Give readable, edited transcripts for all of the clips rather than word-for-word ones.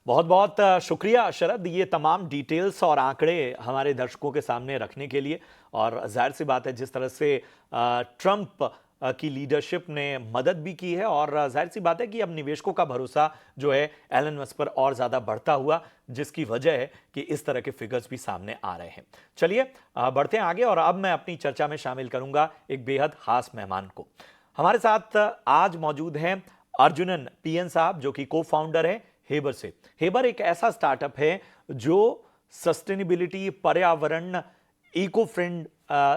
बहुत बहुत शुक्रिया शरद, ये तमाम डिटेल्स और आंकड़े हमारे दर्शकों के सामने रखने के लिए। और जाहिर सी बात है, जिस तरह से ट्रंप की लीडरशिप ने मदद भी की है, और जाहिर सी बात है कि अब निवेशकों का भरोसा जो है एलन मस्क पर और ज़्यादा बढ़ता हुआ, जिसकी वजह है कि इस तरह के फिगर्स भी सामने आ रहे हैं। चलिए बढ़ते हैं आगे, और अब मैं अपनी चर्चा में शामिल करूंगा एक बेहद खास मेहमान को। हमारे साथ आज मौजूद हैं अर्जुनन पीएन साहब, जो कि को फाउंडर है हेबर से। हेबर एक ऐसा स्टार्टअप है जो सस्टेनेबिलिटी, पर्यावरण, इको फ्रेंड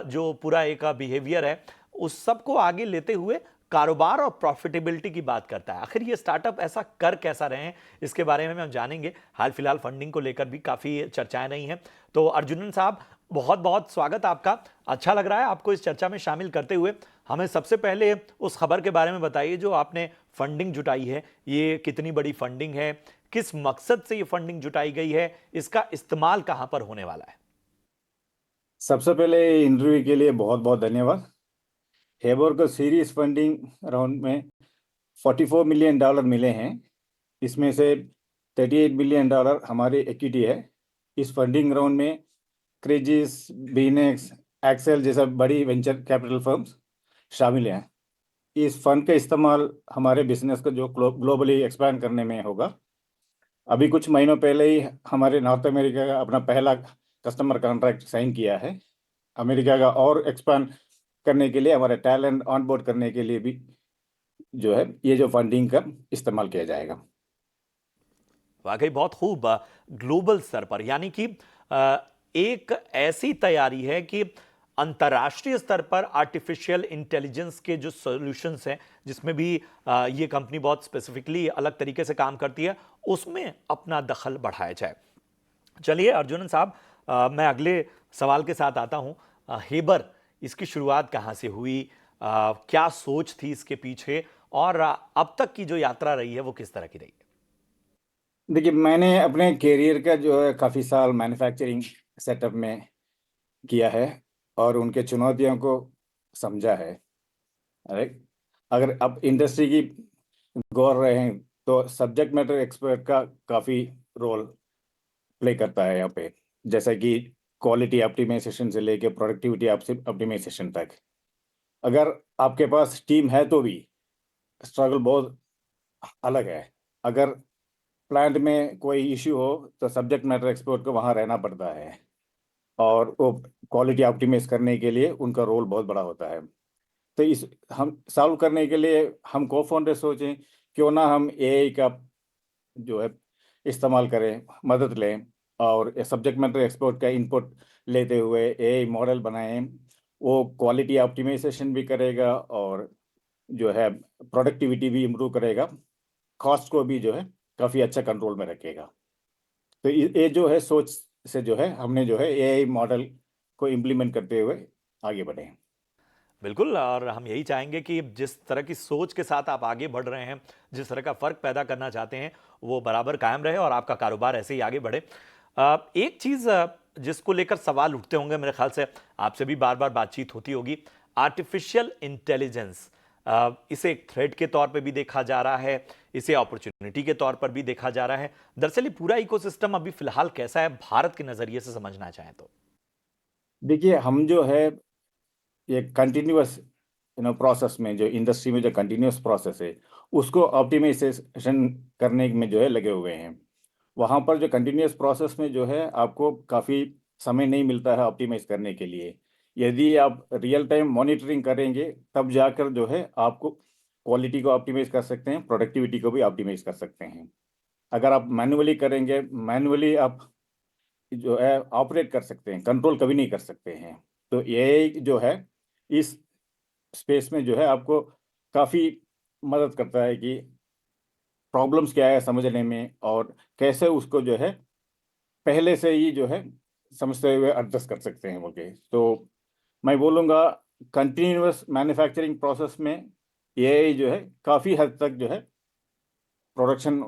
जो पूरा एक बिहेवियर है, उस सबको आगे लेते हुए कारोबार और प्रॉफिटेबिलिटी की बात करता है। आखिर ये स्टार्टअप ऐसा कर कैसा रहे हैं, इसके बारे में हम जानेंगे। हाल फिलहाल फंडिंग को लेकर भी काफी चर्चाएं रही हैं। तो अर्जुनन साहब, बहुत बहुत स्वागत आपका। अच्छा लग रहा है आपको इस चर्चा में शामिल करते हुए। हमें सबसे पहले उस खबर के बारे में बताइए जो आपने फंडिंग जुटाई है। ये कितनी बड़ी फंडिंग है, किस मकसद से ये फंडिंग जुटाई गई है, इसका इस्तेमाल कहां पर होने वाला है? सबसे पहले इंटरव्यू के लिए बहुत बहुत धन्यवाद। हेबर को सीरीज फंडिंग राउंड में $44 मिलियन मिले हैं। इसमें से $38 मिलियन हमारी इक्विटी है। इस फंडिंग राउंड में क्रेजिस, बीनेक्स, एक्सेल जैसा बड़ी वेंचर कैपिटल फर्म्स शामिल हैं। इस फंड का इस्तेमाल हमारे बिजनेस को जो ग्लोबली एक्सपैंड करने में होगा। अभी कुछ महीनों पहले ही हमारे नॉर्थ अमेरिका का अपना पहला कस्टमर कॉन्ट्रैक्ट साइन किया है। अमेरिका का और एक्सपांड करने के लिए, हमारे टैलेंट ऑनबोर्ड करने के लिए भी जो है ये जो फंडिंग का इस्तेमाल किया जाएगा। वाकई बहुत खूब। ग्लोबल स्तर पर, यानी कि एक ऐसी तैयारी है कि अंतर्राष्ट्रीय स्तर पर आर्टिफिशियल इंटेलिजेंस के जो सॉल्यूशंस हैं, जिसमें भी ये कंपनी बहुत स्पेसिफिकली अलग तरीके से काम करती है, उसमें अपना दखल बढ़ाया जाए। चलिए अर्जुनन साहब, मैं अगले सवाल के साथ आता हूं। हेबर, इसकी शुरुआत कहां से हुई, क्या सोच थी इसके पीछे, और अब तक की जो यात्रा रही है वो किस तरह की रही है? देखिए, मैंने अपने कैरियर का जो है काफ़ी साल मैन्युफैक्चरिंग सेटअप में किया है और उनके चुनौतियों को समझा है। राइट। अगर आप इंडस्ट्री की गौर रहे हैं तो सब्जेक्ट मैटर एक्सपर्ट का काफ़ी रोल प्ले करता है यहाँ पे। जैसा कि क्वालिटी ऑप्टिमाइजेशन से लेके प्रोडक्टिविटी ऑप्टिमाइजेशन तक। अगर आपके पास टीम है तो भी स्ट्रगल बहुत अलग है। अगर प्लांट में कोई इश्यू हो तो सब्जेक्ट मैटर एक्सपर्ट को वहाँ रहना पड़ता है और वो क्वालिटी ऑप्टिमाइज करने के लिए उनका रोल बहुत बड़ा होता है। तो इस हम सॉल्व करने के लिए हम को फाउंडर सोचें क्यों ना हम एआई का जो है इस्तेमाल करें, मदद लें और सब्जेक्ट मैटर एक्सपर्ट का इनपुट लेते हुए एआई मॉडल बनाएं। वो क्वालिटी ऑप्टिमाइजेशन भी करेगा और जो है प्रोडक्टिविटी भी इम्प्रूव करेगा, कॉस्ट को भी जो है काफ़ी अच्छा कंट्रोल में रखेगा। तो ये जो है सोच से जो है हमने जो है एआई मॉडल को इम्प्लीमेंट करते हुए आगे बढ़े हैं। बिल्कुल, और हम यही चाहेंगे कि जिस तरह की सोच के साथ आप आगे बढ़ रहे हैं, जिस तरह का फर्क पैदा करना चाहते हैं, वो बराबर कायम रहे और आपका कारोबार ऐसे ही आगे बढ़े। एक चीज़ जिसको लेकर सवाल उठते होंगे, मेरे ख्याल से आपसे भी बार बार बातचीत होती होगी, आर्टिफिशियल इंटेलिजेंस। इसे एक थ्रेट के तौर पे भी देखा जा रहा है, इसे अपॉर्चुनिटी के तौर पर भी देखा जा रहा है। दरअसल ये पूरा इकोसिस्टम अभी फिलहाल कैसा है, भारत के नज़रिए से समझना चाहें तो? देखिए, हम जो है ये कंटिन्यूअस प्रोसेस में, जो इंडस्ट्री में जो कंटिन्यूअस प्रोसेस है उसको ऑप्टिमाइजेशन करने में जो है लगे हुए हैं। वहाँ पर जो कंटिन्यूअस प्रोसेस में जो है आपको काफ़ी समय नहीं मिलता है ऑप्टिमाइज करने के लिए। यदि आप रियल टाइम मॉनिटरिंग करेंगे तब जाकर जो है आपको क्वालिटी को ऑप्टिमाइज कर सकते हैं, प्रोडक्टिविटी को भी ऑप्टिमाइज कर सकते हैं। अगर आप मैन्युअली करेंगे, मैन्युअली आप जो है ऑपरेट कर सकते हैं, कंट्रोल कभी नहीं कर सकते हैं। तो ये जो है इस स्पेस में जो है आपको काफ़ी मदद करता है कि प्रॉब्लम्स क्या है समझने में और कैसे उसको जो है पहले से ही जो है समझते हुए एडजस्ट कर सकते हैं बोल। तो मैं बोलूँगा कंटिन्यूअस मैन्युफैक्चरिंग प्रोसेस में ये जो है काफ़ी हद तक जो है प्रोडक्शन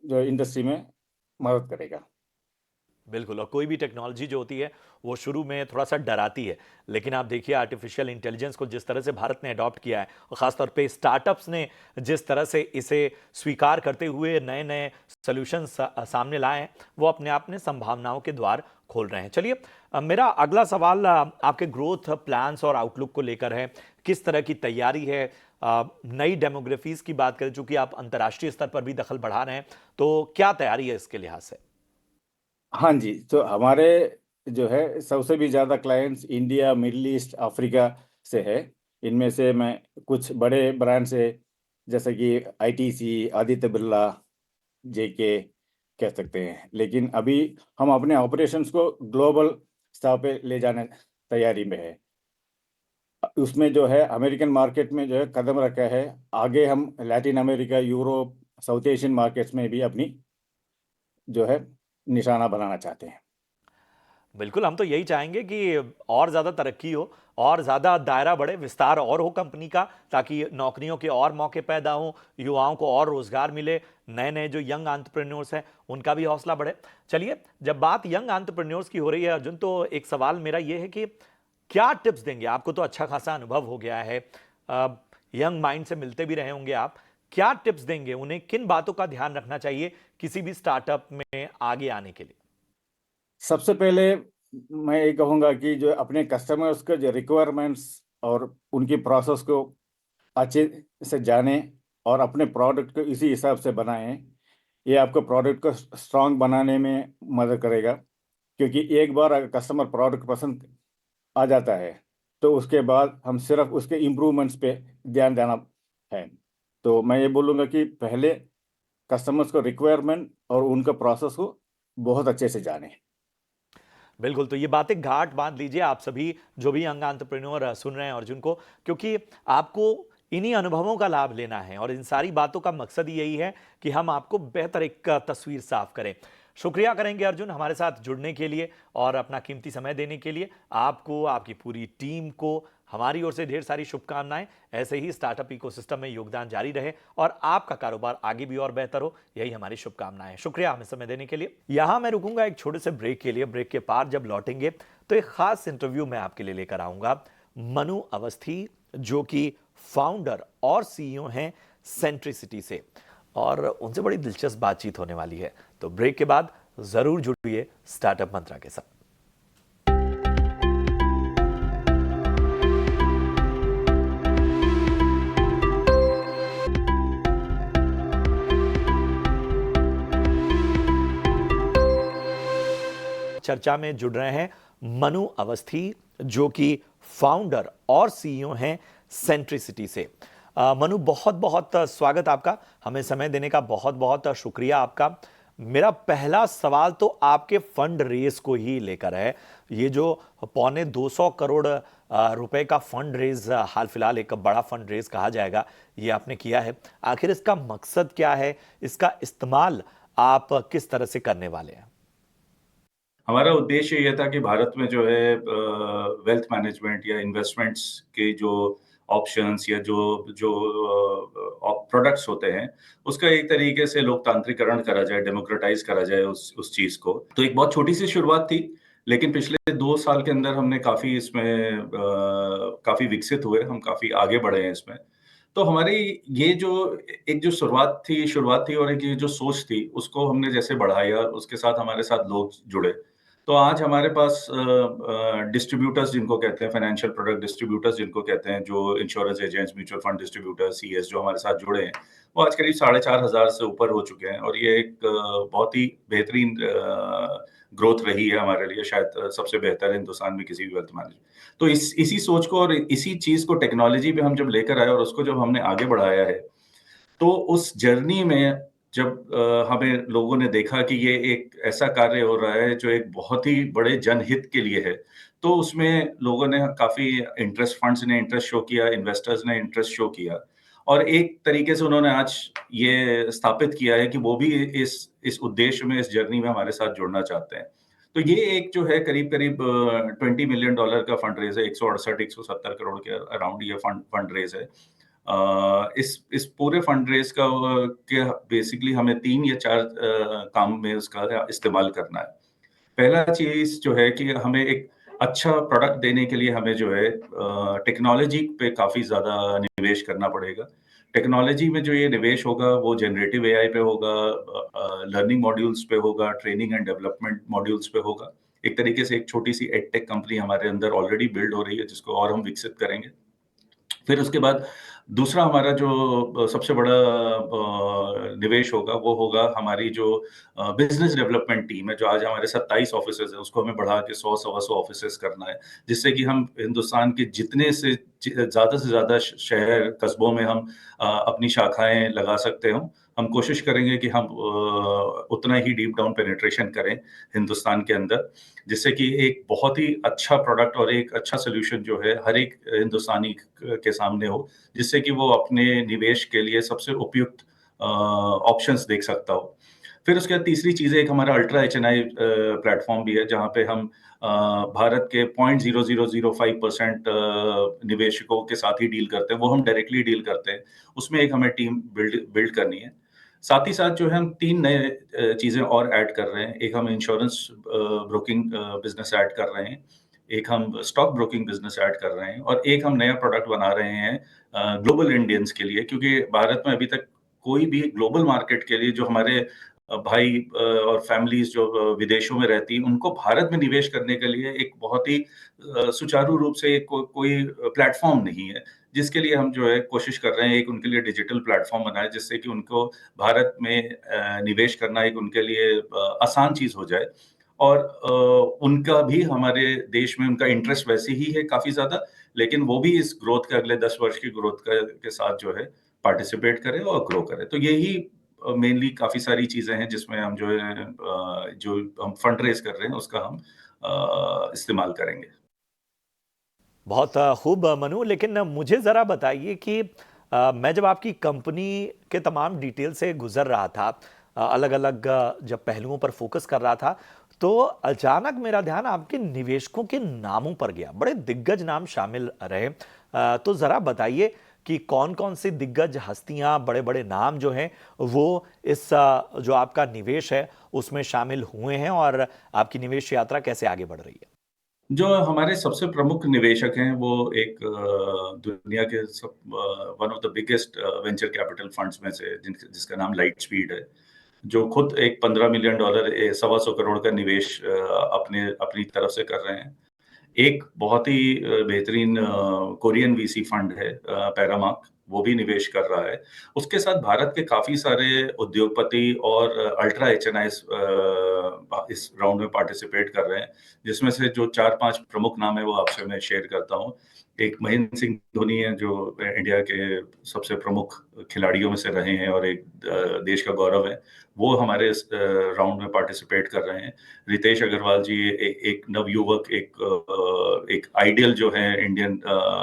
जो इंडस्ट्री में मदद करेगा। बिल्कुल। और कोई भी टेक्नोलॉजी जो होती है वो शुरू में थोड़ा सा डराती है, लेकिन आप देखिए आर्टिफिशियल इंटेलिजेंस को जिस तरह से भारत ने अडॉप्ट किया है और ख़ासतौर पे स्टार्टअप्स ने जिस तरह से इसे स्वीकार करते हुए नए नए सोल्यूशन सामने लाए हैं, वो अपने आप में संभावनाओं के द्वार खोल रहे हैं। चलिए, मेरा अगला सवाल आपके ग्रोथ प्लान्स और आउटलुक को लेकर है। किस तरह की तैयारी है? नई डेमोग्राफीज की बात करें, चूंकि आप अंतर्राष्ट्रीय स्तर पर भी दखल बढ़ा रहे हैं, तो क्या तैयारी है इसके लिहाज से? हाँ जी, तो हमारे जो है सबसे भी ज़्यादा clients India, middle east, Africa से है। इनमें से मैं कुछ बड़े ब्रांड से, जैसे कि आईटीसी, आदित्य बिरला, जेके कह सकते हैं। लेकिन अभी हम अपने ऑपरेशंस को ग्लोबल स्तर पे ले जाने तैयारी में है। उसमें जो है अमेरिकन मार्केट में जो है कदम रखा है। आगे हम Latin America, Europe, south Asian markets में भी अपनी जो है निशाना बनाना चाहते हैं। बिल्कुल, हम तो यही चाहेंगे कि और ज़्यादा तरक्की हो और ज़्यादा दायरा बढ़े, विस्तार और हो कंपनी का, ताकि नौकरियों के और मौके पैदा हों, युवाओं को और रोज़गार मिले, नए-नए जो यंग एंटरप्रेन्योर्स हैं, उनका भी हौसला बढ़े। चलिए, जब बात यंग एंटरप्रेन्योर्स की हो रही है अर्जुन, तो एक सवाल मेरा ये है कि क्या टिप्स देंगे? आपको तो अच्छा खासा अनुभव हो गया है, यंग माइंड से मिलते भी रहे होंगे आप। क्या टिप्स देंगे? उन्हें किन बातों का ध्यान रखना चाहिए किसी भी स्टार्टअप में आगे आने के लिए? सबसे पहले मैं ये कहूँगा कि जो अपने कस्टमर्स के जो रिक्वायरमेंट्स और उनकी प्रोसेस को अच्छे से जानें और अपने प्रोडक्ट को इसी हिसाब से बनाएं। ये आपको प्रोडक्ट को स्ट्रांग बनाने में मदद करेगा, क्योंकि एक बार अगर कस्टमर प्रोडक्ट पसंद आ जाता है तो उसके बाद हम सिर्फ उसके इम्प्रूवमेंट्स पे ध्यान देना है। तो मैं ये बोलूँगा कि पहले कस्टमर्स को रिक्वायरमेंट और उनका प्रोसेस को बहुत अच्छे से जानें। बिल्कुल, तो ये बातें गांठ बांध लीजिए आप सभी जो भी यंग एंटरप्रेन्योर सुन रहे हैं अर्जुन को, क्योंकि आपको इन्हीं अनुभवों का लाभ लेना है और इन सारी बातों का मकसद ही यही है कि हम आपको बेहतर एक तस्वीर साफ करें। शुक्रिया करेंगे अर्जुन हमारे साथ जुड़ने के लिए और अपना कीमती समय देने के लिए। आपको, आपकी पूरी टीम को हमारी ओर से ढेर सारी शुभकामनाएं। ऐसे ही स्टार्टअप इकोसिस्टम में योगदान जारी रहे और आपका कारोबार आगे भी और बेहतर हो, यही हमारी शुभकामनाएं। शुक्रिया हमें समय देने के लिए। यहां मैं रुकूंगा एक छोटे से ब्रेक के लिए। ब्रेक के पार जब लौटेंगे तो एक खास इंटरव्यू मैं आपके लिए लेकर आऊंगा मनु अवस्थी, जो कि फाउंडर और सीईओ हैं सेंट्रिसिटी से, और उनसे बड़ी दिलचस्प बातचीत होने वाली है। तो ब्रेक के बाद जरूर जुड़िए स्टार्टअप मंत्रा के साथ। चर्चा में जुड़ रहे हैं मनु अवस्थी, जो कि फाउंडर और सीईओ हैं सेंट्रिसिटी से। मनु, बहुत बहुत स्वागत आपका, हमें समय देने का बहुत बहुत शुक्रिया आपका। मेरा पहला सवाल तो आपके फंड रेस को ही लेकर है। ये जो पौने 200 करोड़ रुपए का फंड रेज, हाल फिलहाल एक बड़ा फंड रेज कहा जाएगा, ये आपने किया है। आखिर इसका मकसद क्या है? इसका इस्तेमाल आप किस तरह से करने वाले हैं? हमारा उद्देश्य ये था कि भारत में जो है वेल्थ मैनेजमेंट या इन्वेस्टमेंट्स के जो ऑप्शंस या जो जो प्रोडक्ट्स होते हैं, उसका एक तरीके से लोकतांत्रिकरण करा जाए, डेमोक्रेटाइज करा जाए उस चीज को। तो एक बहुत छोटी सी शुरुआत थी, लेकिन पिछले 2 साल के अंदर हमने काफी इसमें काफी विकसित हुए, हम काफी आगे बढ़े हैं इसमें। तो हमारी ये जो एक जो शुरुआत थी और एक ये जो सोच थी, उसको हमने जैसे बढ़ाया, उसके साथ हमारे साथ लोग जुड़े। तो आज हमारे पास डिस्ट्रीब्यूटर्स जिनको कहते हैं, फाइनेंशियल प्रोडक्ट डिस्ट्रीब्यूटर्स जिनको कहते हैं, जो insurance agents, mutual fund distributors, CS जो हमारे साथ जुड़े हैं, वो आज करीब 4,500 से ऊपर हो चुके हैं। और ये एक बहुत ही बेहतरीन ग्रोथ रही है हमारे लिए, शायद सबसे बेहतर हिंदुस्तान में किसी भी वेल्थ मैनेजमेंट। तो इसी सोच को और इसी चीज को टेक्नोलॉजी पे हम जब लेकर आए और उसको जब हमने आगे बढ़ाया है, तो उस जर्नी में जब हमें लोगों ने देखा कि ये एक ऐसा कार्य हो रहा है जो एक बहुत ही बड़े जनहित के लिए है, तो उसमें लोगों ने काफी इंटरेस्ट, फंड्स ने इंटरेस्ट शो किया, इन्वेस्टर्स ने इंटरेस्ट शो किया, और एक तरीके से उन्होंने आज ये स्थापित किया है कि वो भी इस उद्देश्य में, इस जर्नी में हमारे साथ जुड़ना चाहते हैं। तो ये एक जो है करीब करीब $20 मिलियन का फंड रेज है, 168-170 करोड़ के अराउंड ये फंड रेज है। इस पूरे फंड रेज का के बेसिकली हमें 3 या 4 काम में इसका इस्तेमाल करना है। पहला चीज जो है कि हमें एक अच्छा प्रोडक्ट देने के लिए हमें जो है टेक्नोलॉजी पे काफी ज्यादा निवेश करना पड़ेगा। टेक्नोलॉजी में जो ये निवेश होगा वो जनरेटिव एआई पे होगा, लर्निंग मॉड्यूल्स पे होगा, ट्रेनिंग एंड डेवलपमेंट मॉड्यूल्स पे होगा। एक तरीके से एक छोटी सी एडटेक कंपनी हमारे अंदर ऑलरेडी बिल्ड हो रही है, जिसको और हम विकसित करेंगे। फिर उसके बाद दूसरा हमारा जो सबसे बड़ा निवेश होगा वो होगा हमारी जो बिजनेस डेवलपमेंट टीम है, जो आज हमारे 27 ऑफिसेज है, उसको हमें बढ़ा के 100 सवा 100 ऑफिसेज करना है, जिससे कि हम हिंदुस्तान के जितने से ज्यादा शहर कस्बों में हम अपनी शाखाएं लगा सकते हो। हम कोशिश करेंगे कि हम उतना ही डीप डाउन पेनिट्रेशन करें हिंदुस्तान के अंदर, जिससे कि एक बहुत ही अच्छा प्रोडक्ट और एक अच्छा सोल्यूशन जो है हर एक हिंदुस्तानी के सामने हो, जिससे कि वो अपने निवेश के लिए सबसे उपयुक्त ऑप्शंस देख सकता हो। फिर उसके बाद तीसरी चीज एक हमारा अल्ट्रा HNI प्लेटफॉर्म भी है, जहां पे हम भारत के 0.0005% निवेशकों के साथ ही डील करते हैं, वो हम डायरेक्टली डील करते हैं। उसमें एक हमें टीम बिल्ड करनी है। साथ ही साथ जो है हम 3 नए चीजें और ऐड कर रहे हैं। एक हम इंश्योरेंस ब्रोकिंग बिजनेस ऐड कर रहे हैं, एक हम स्टॉक ब्रोकिंग बिजनेस ऐड कर रहे हैं, और एक हम नया प्रोडक्ट बना रहे हैं ग्लोबल इंडियंस के लिए, क्योंकि भारत में अभी तक कोई भी ग्लोबल मार्केट के लिए जो हमारे भाई और फैमिलीज जो विदेशों में रहती हैं, उनको भारत में निवेश करने के लिए एक बहुत ही सुचारू रूप से कोई प्लेटफॉर्म नहीं है, जिसके लिए हम जो है कोशिश कर रहे हैं एक उनके लिए डिजिटल प्लेटफॉर्म बनाए, जिससे कि उनको भारत में निवेश करना एक उनके लिए आसान चीज हो जाए। और उनका भी हमारे देश में उनका इंटरेस्ट वैसे ही है काफी ज्यादा, लेकिन वो भी इस ग्रोथ के अगले 10 वर्ष की ग्रोथ के साथ जो है पार्टिसिपेट करें और ग्रो करें। तो यही मेनली काफी सारी चीजें हैं जिसमें हम जो है जो हम फंड रेज कर रहे हैं उसका हम इस्तेमाल करेंगे। बहुत खूब मनु, लेकिन मुझे ज़रा बताइए कि मैं जब आपकी कंपनी के तमाम डिटेल से गुजर रहा था, अलग अलग जब पहलुओं पर फोकस कर रहा था, तो अचानक मेरा ध्यान आपके निवेशकों के नामों पर गया। बड़े दिग्गज नाम शामिल रहे। तो ज़रा बताइए कि कौन कौन सी दिग्गज हस्तियां, बड़े बड़े नाम जो हैं वो इस जो आपका निवेश है उसमें शामिल हुए हैं, और आपकी निवेश यात्रा कैसे आगे बढ़ रही है? जो हमारे सबसे प्रमुख निवेशक हैं वो एक दुनिया के one of the biggest venture capital funds में से जिसका नाम लाइट स्पीड है, जो खुद एक $15 मिलियन 125 करोड़ का निवेश अपनी तरफ से कर रहे हैं। एक बहुत ही बेहतरीन कोरियन VC फंड है पैरामार्क, वो भी निवेश कर रहा है। उसके साथ भारत के काफी सारे उद्योगपति और अल्ट्रा HNI इस राउंड में पार्टिसिपेट कर रहे हैं, जिसमें से जो 4-5 प्रमुख नाम है वो आपसे मैं शेयर करता हूँ। एक महेंद्र सिंह धोनी है, जो इंडिया के सबसे प्रमुख खिलाड़ियों में से रहे हैं और एक देश का गौरव है, वो हमारे इस राउंड में पार्टिसिपेट कर रहे हैं। रितेश अग्रवाल जी एक नवयुवक, एक आइडियल जो है इंडियन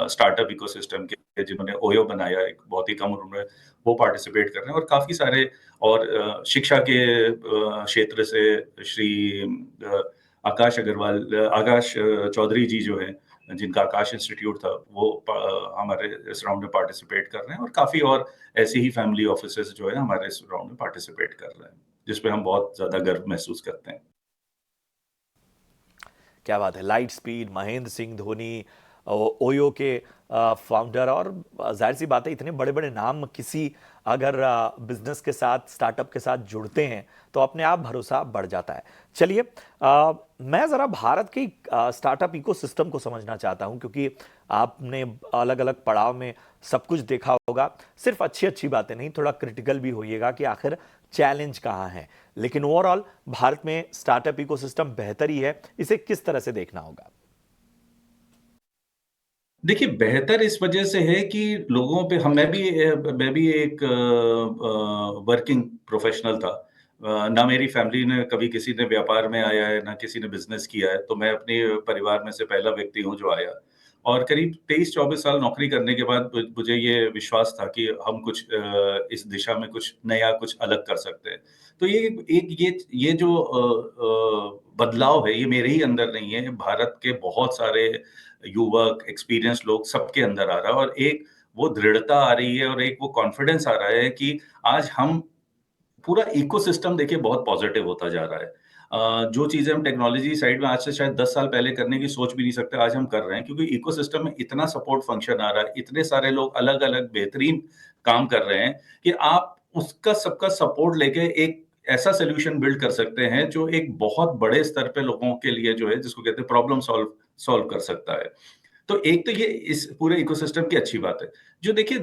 स्टार्टअप इकोसिस्टम के, जिन्होंने ओयो बनाया एक बहुत ही कम उम्र में, वो पार्टिसिपेट कर रहे हैं। और काफी सारे और शिक्षा के क्षेत्र से श्री आकाश चौधरी जी जो है, जिनका आकाश इंस्टीट्यूट था, वो हमारे इस राउंड में पार्टिसिपेट कर रहे हैं। और काफी और ऐसी ही फैमिली ऑफिसेस जो है हमारे इस राउंड में पार्टिसिपेट कर रहे हैं, जिसपे हम बहुत ज्यादा गर्व महसूस करते हैं। क्या बात है। Light speed, Mahendra Singh Dhoni, OYO के फाउंडर, और जाहिर सी बात है इतने बड़े बड़े नाम किसी अगर बिजनेस के साथ, स्टार्टअप के साथ जुड़ते हैं तो अपने आप भरोसा बढ़ जाता है। चलिए, मैं ज़रा भारत की स्टार्टअप इकोसिस्टम को समझना चाहता हूं, क्योंकि आपने अलग अलग पड़ाव में सब कुछ देखा होगा। सिर्फ अच्छी अच्छी बातें नहीं, थोड़ा क्रिटिकल भी होइएगा कि आखिर चैलेंज कहाँ है। लेकिन ओवरऑल भारत में स्टार्टअप इकोसिस्टम बेहतर ही है, इसे किस तरह से देखना होगा? देखिए, बेहतर इस वजह से है कि लोगों पे मैं भी एक वर्किंग प्रोफेशनल था। ना मेरी फैमिली ने कभी किसी ने व्यापार में आया है, ना किसी ने बिजनेस किया है, तो मैं अपने परिवार में से पहला व्यक्ति हूँ जो आया। और करीब 23-24 साल नौकरी करने के बाद मुझे ये विश्वास था कि हम कुछ इस दिशा में कुछ नया, कुछ अलग कर सकते हैं। तो ये जो बदलाव है, ये मेरे ही अंदर नहीं है, भारत के बहुत सारे युवक, एक्सपीरियंस लोग सबके अंदर आ रहा है, और एक वो दृढ़ता आ रही है और एक वो कॉन्फिडेंस आ रहा है कि आज हम पूरा इकोसिस्टम देखिए बहुत पॉजिटिव होता जा रहा है। जो चीजें हम टेक्नोलॉजी साइड में आज से शायद 10 साल पहले करने की सोच भी नहीं सकते, आज हम कर रहे हैं, क्योंकि इकोसिस्टम में इतना सपोर्ट फंक्शन आ रहा है, इतने सारे लोग अलग अलग बेहतरीन काम कर रहे हैं कि आप उसका सबका सपोर्ट लेके एक ऐसा सोल्यूशन बिल्ड कर सकते हैं जो एक बहुत बड़े स्तर पे लोगों के लिए जो है, जिसको कहते हैं प्रॉब्लम सॉल्व कर सकता है। तो एक तो ये इस पूरे इकोसिस्टम की अच्छी बात है। जो देखिए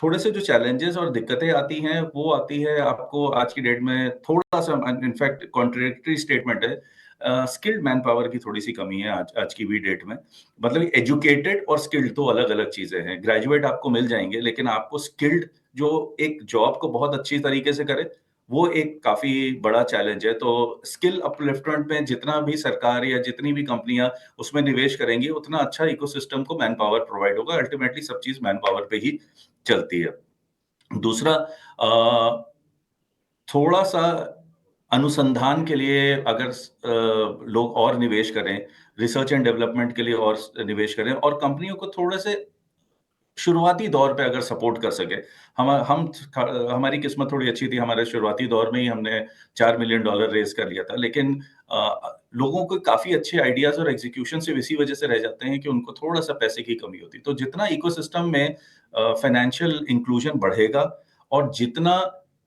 थोड़े से जो चैलेंजेस और दिक्कतें आती हैं, वो आती है आपको आज की डेट में थोड़ा-सा इनफैक्ट कॉन्ट्रडिक्टरी स्टेटमेंट है। स्किल्ड मैन पावर की थोड़ी-सी कमी है आज की भी डेट में। मतलब एजुकेटेड और स्किल्ड 2 अलग-अलग चीज़ें हैं। ग्रेजुएट आपको मिल जाएँगे, लेकिन आपको स्किल्ड जो एक जॉब को बहुत अच्छी तरीके से करे, वो एक काफ़ी बड़ा चैलेंज है। तो स्किल अपलिफ्टमेंट में जितना भी सरकार या जितनी भी कंपनियाँ उसमें निवेश करेंगी, उतना अच्छा इकोसिस्टम को मैन पावर प्रोवाइड होगा। अल्टीमेटली सब चीज़ मैन पावर पे ही चलती है। दूसरा थोड़ा-सा अनुसंधान के लिए अगर लोग और निवेश करें, रिसर्च एंड डेवलपमेंट के लिए और निवेश करें और कंपनियों को थोड़े से शुरुआती दौर पे अगर सपोर्ट कर सके, हमारी किस्मत थोड़ी अच्छी थी, हमारे शुरुआती दौर में ही हमने $4 मिलियन रेज़ कर लिया था। लेकिन लोगों को काफ़ी अच्छे आइडियाज़ और एग्ज़ीक्यूशन सिर्फ़ इसी वजह से रह जाते हैं कि उनको थोड़ा-सा पैसे की कमी होती है। तो जितना इकोसिस्टम में फाइनेंशियल इंक्लूजन बढ़ेगा और जितना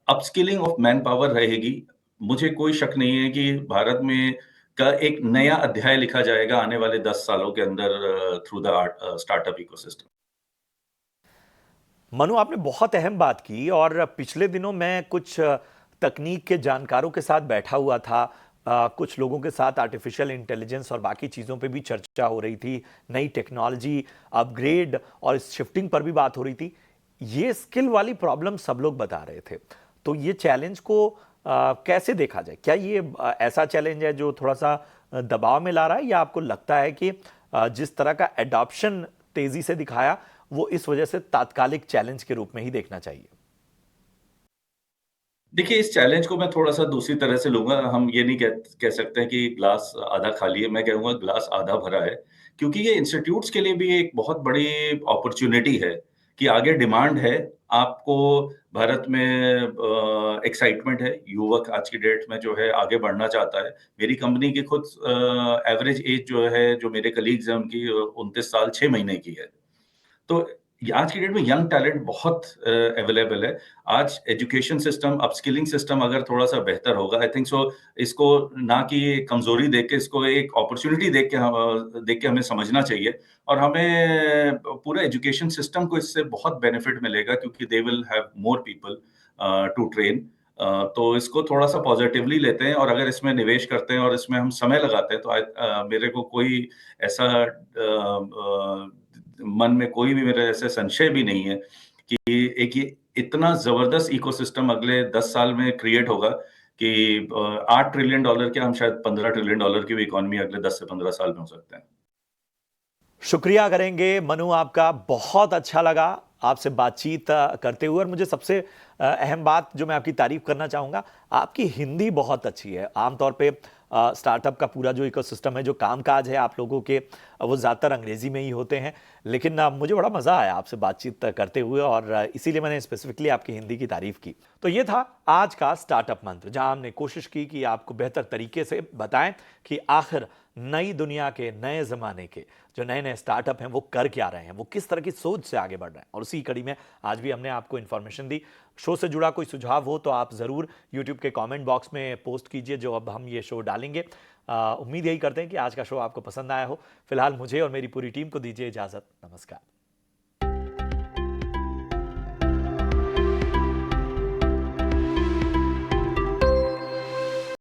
अपस्किलिंग ऑफ मैन पावर रहेगी, मुझे कोई शक नहीं है कि भारत में का एक नया अध्याय लिखा जाएगा आने वाले 10 सालों के अंदर through the startup ecosystem. Manu, आपने बहुत अहम बात की और पिछले दिनों मैं कुछ तकनीक के जानकारों के साथ बैठा हुआ था। कुछ लोगों के साथ आर्टिफिशियल इंटेलिजेंस और बाकी चीज़ों पे भी चर्चा हो रही थी, नई टेक्नोलॉजी, अपग्रेड और शिफ्टिंग पर भी बात हो रही थी। ये स्किल वाली प्रॉब्लम सब लोग बता रहे थे। तो ये चैलेंज को कैसे देखा जाए? क्या ये ऐसा चैलेंज है जो थोड़ा सा दबाव में ला रहा है, या आपको लगता है कि जिस तरह का एडॉप्शन तेजी से दिखाया, वो इस वजह से तात्कालिक चैलेंज के रूप में ही देखना चाहिए? देखिए, इस चैलेंज को मैं थोड़ा-सा दूसरी तरह से लूँगा। हम ये नहीं कह सकते हैं कि ग्लास आधा खाली है, मैं कहूँगा ग्लास आधा भरा है। क्योंकि ये इंस्टीट्यूट्स के लिए भी एक बहुत बड़ी अपॉर्च्युनिटी है कि आगे डिमांड है। आपको भारत में एक्साइटमेंट है, युवक आज की डेट में जो है आगे बढ़ना चाहता है। मेरी कंपनी की खुद एवरेज एज जो है, जो मेरे कलीग्स हैं उनकी 29 साल 6 महीने की है। तो आज की डेट में यंग टैलेंट बहुत अवेलेबल है। आज एजुकेशन सिस्टम, अपस्किलिंग सिस्टम अगर थोड़ा-सा बेहतर होगा, आई थिंक सो इसको ना कि कमज़ोरी देख के, इसको एक अपॉर्च्युनिटी देख के हमें समझना चाहिए और हमें पूरे एजुकेशन सिस्टम को इससे बहुत बेनिफिट मिलेगा क्योंकि they will have more people to train. तो इसको थोड़ा-सा पॉज़िटिवली लेते हैं और अगर इसमें निवेश करते हैं और इसमें हम समय लगाते हैं, तो मेरे को कोई ऐसा मन में कोई भी मेरे ऐसे संशय भी नहीं है कि एक ये इतना ज़बरदस्त इकोसिस्टम अगले 10 साल में क्रिएट होगा कि $8 ट्रिलियन क्या हम शायद $15 ट्रिलियन की भी इकोनॉमी अगले 10 से 15 साल में हो सकते हैं। शुक्रिया करेंगे मनु, आपका बहुत अच्छा लगा आपसे बातचीत करते हुए। और मुझे सबसे अहम बात जो मैं आपकी तारीफ करना चाहूँगा, आपकी हिंदी बहुत अच्छी है। आमतौर पे स्टार्टअप का पूरा जो इकोसिस्टम है, जो कामकाज है आप लोगों के, वो ज़्यादातर अंग्रेज़ी में ही होते हैं। लेकिन मुझे बड़ा मज़ा आया आपसे बातचीत करते हुए और इसीलिए मैंने स्पेसिफिकली आपकी हिंदी की तारीफ़ की। तो ये था आज का स्टार्टअप मंत्र, जहाँ हमने कोशिश की कि आपको बेहतर तरीके से बताएं कि आखिर नई दुनिया के, नए ज़माने के जो नए-नए स्टार्टअप हैं वो कर क्या रहे हैं, वो किस तरह की सोच से आगे बढ़ रहे हैं। और उसी कड़ी में आज भी हमने आपको इन्फॉर्मेशन दी। शो से जुड़ा कोई सुझाव हो तो आप ज़रूर यूट्यूब के कमेंट बॉक्स में पोस्ट कीजिए, जो अब हम ये शो डालेंगे। उम्मीद यही करते हैं कि आज का शो आपको पसंद आया हो। फिलहाल मुझे और मेरी पूरी टीम को दीजिए इजाज़त। नमस्कार।